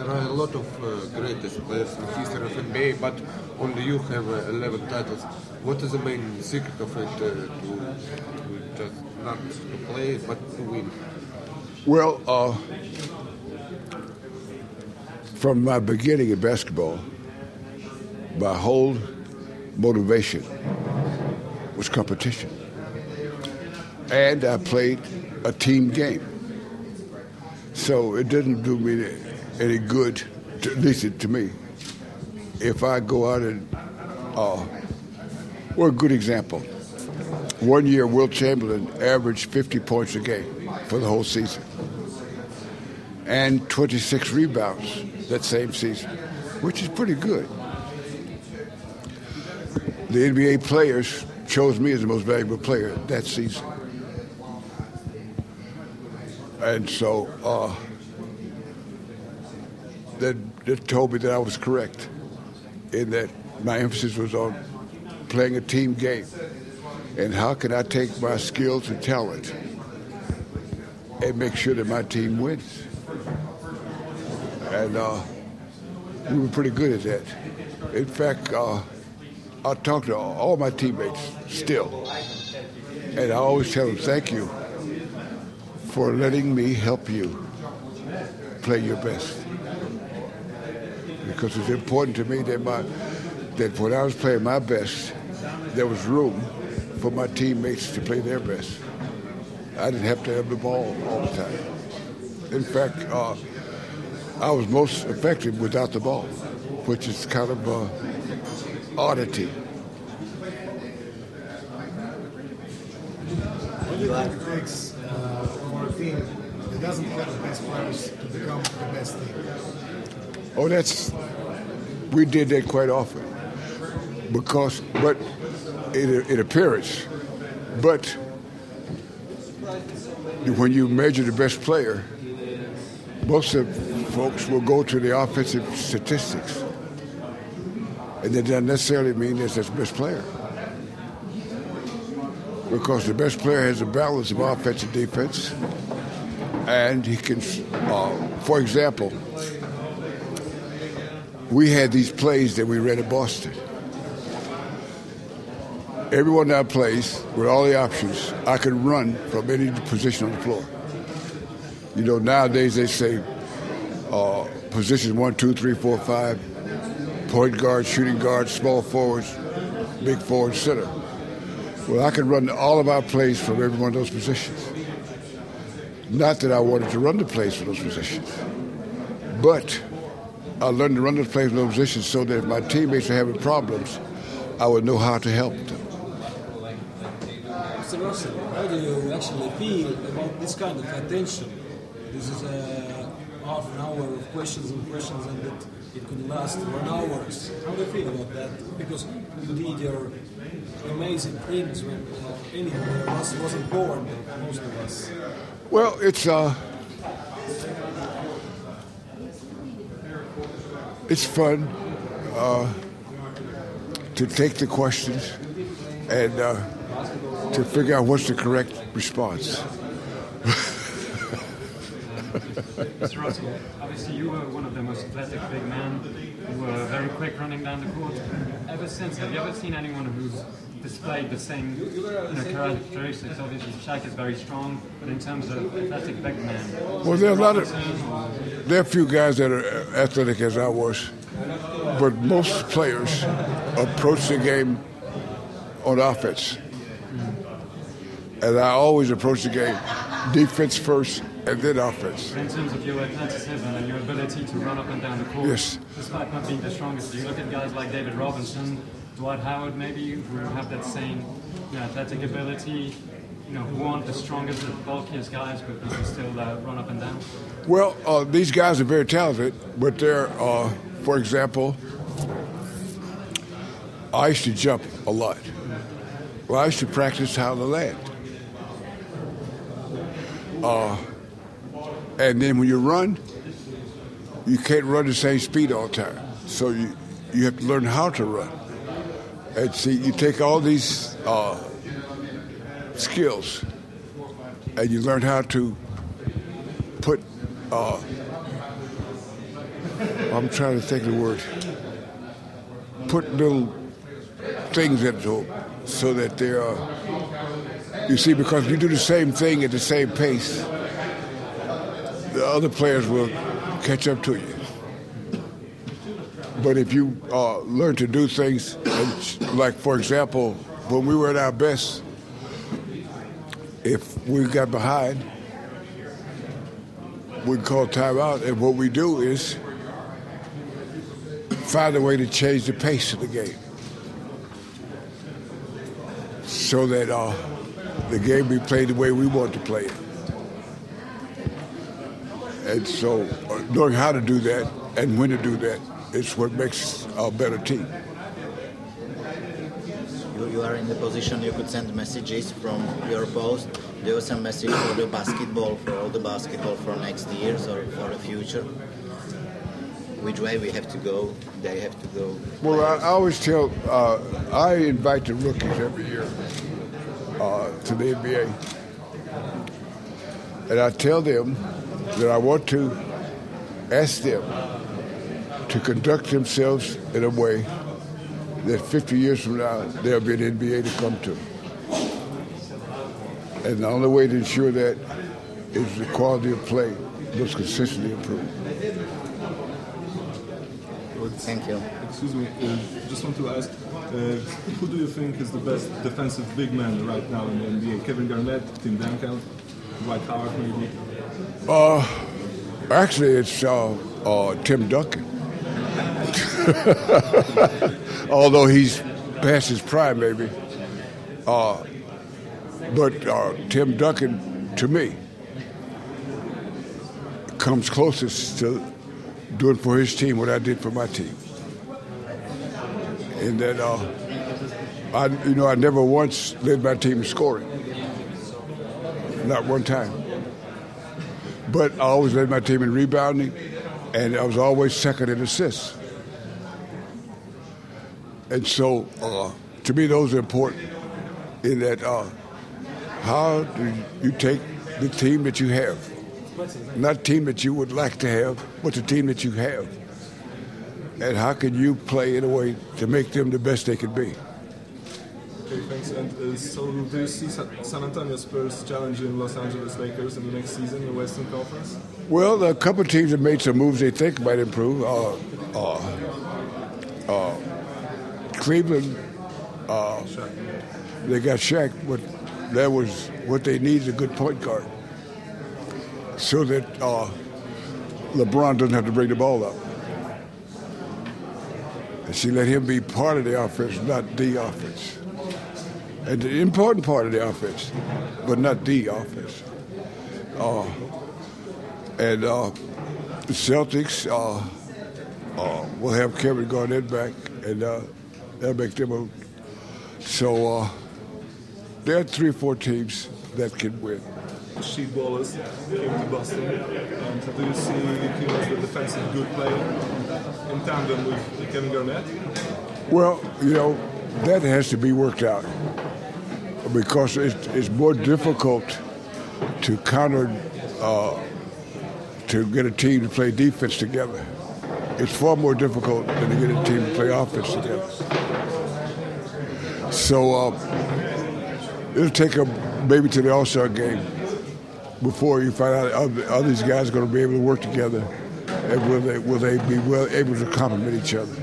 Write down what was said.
There are a lot of greatest players in the history of NBA, but only you have 11 titles. What is the main secret of it to just not to play, but to win? Well, from my beginning in basketball, my whole motivation was competition. And I played a team game. So it didn't do me any good, at least to me, if I go out and, well, a good example. 1 year, Will Chamberlain averaged 50 points a game for the whole season and 26 rebounds that same season, which is pretty good. The NBA players chose me as the most valuable player that season. And so that told me that I was correct in that my emphasis was on playing a team game. And how can I take my skills and talent and make sure that my team wins? And we were pretty good at that. In fact, I talk to all my teammates still. And I always tell them, thank you for letting me help you play your best. Because it's important to me that when I was playing my best, there was room for my teammates to play their best. I didn't have to have the ball all the time. In fact, I was most effective without the ball, which is kind of an oddity. What do you think it takes for a team that doesn't have the best players to become the best team? Oh, we did that quite often. But in appearance, but when you measure the best player, most of folks will go to the offensive statistics. And that doesn't necessarily mean that's the best player. Because the best player has a balance of offense and defense. And he can, for example, we had these plays that we ran at Boston. Everyone that plays, with all the options, I could run from any position on the floor. You know, nowadays they say positions 1, 2, 3, 4, 5, point guard, shooting guard, small forwards, big forward, center. Well, I could run all of our plays from every one of those positions. Not that I wanted to run the plays for those positions, but I learned to run those plays from those positions so that if my teammates are having problems, I would know how to help them. Mr. Russell, how do you actually feel about this kind of attention? This is a half an hour of questions and that it could last for hours. How do you feel about that? Because you did your amazing things when anyone else wasn't born, most of us. Well, it's fun to take the questions and to figure out what's the correct response. Mr. Russell, obviously you were one of the most athletic big men. You were very quick running down the court. Ever since, have you ever seen anyone who's displayed the same characteristics? Obviously, Shaq is very strong, but in terms of athletic big men, well, there are a few guys that are athletic as I was, but most players approach the game on offense, and I always approach the game defense first and then offense. In terms of your athleticism and your ability to run up and down the court, yes, despite not being the strongest, do you look at guys like David Robinson, Dwight Howard, maybe, who have that same athletic ability, who aren't the strongest, the bulkiest guys, but who can still run up and down? Well, these guys are very talented, but they're, for example, I used to jump a lot. Well, I used to practice how to land. And then when you run, you can't run the same speed all the time. So you have to learn how to run. And see, you take all these skills and you learn how to put I'm trying to think of the word. Put little things into them so that they're, you see, because you do the same thing at the same pace, the other players will catch up to you. But if you learn to do things, like, for example, when we were at our best, if we got behind, we'd call timeout, and what we do is find a way to change the pace of the game so that the game be played the way we want to play it. And so knowing how to do that and when to do that is what makes a better team. You are in the position you could send messages from your post. Do you send message for the basketball, for all the basketball for next years or for the future? Which way we have to go, they have to go? Well, I always tell, I invite the rookies every year to the NBA. And I tell them that I want to ask them to conduct themselves in a way that 50 years from now, there'll be an NBA to come to. And the only way to ensure that is the quality of play must consistently improve. Thank you. Excuse me, just want to ask, who do you think is the best defensive big man right now in the NBA? Kevin Garnett, Tim Duncan, Dwight Howard maybe? Actually, it's Tim Duncan. Although he's past his prime, maybe. But Tim Duncan, to me, comes closest to doing for his team what I did for my team. And that I never once led my team in scoring. Not one time. But I always led my team in rebounding, and I was always second in assists. And so, to me, those are important in that how do you take the team that you have, not the team that you would like to have, but the team that you have, and how can you play in a way to make them the best they can be? Okay, thanks. And so do you see San Antonio Spurs challenging Los Angeles Lakers in the next season in the Western Conference? Well, a couple of teams have made some moves they think might improve. Cleveland, they got Shaq, but that was what they need, a good point guard, so that LeBron doesn't have to bring the ball up. And she let him be part of the offense, not the offense. And the important part of the offense, but not the offense. And the Celtics will have Kevin Garnett back, and that'll make them a... So there are 3 or 4 teams that can win. Sheet ballers came to Boston. And do you see him as the defensive good player in tandem with Kevin Garnett? Well, that has to be worked out because it's more difficult to counter, to get a team to play defense together. It's far more difficult than to get a team to play offense together. So it'll take them maybe to the All-Star game before you find out are these guys going to be able to work together, and will they be able to complement each other.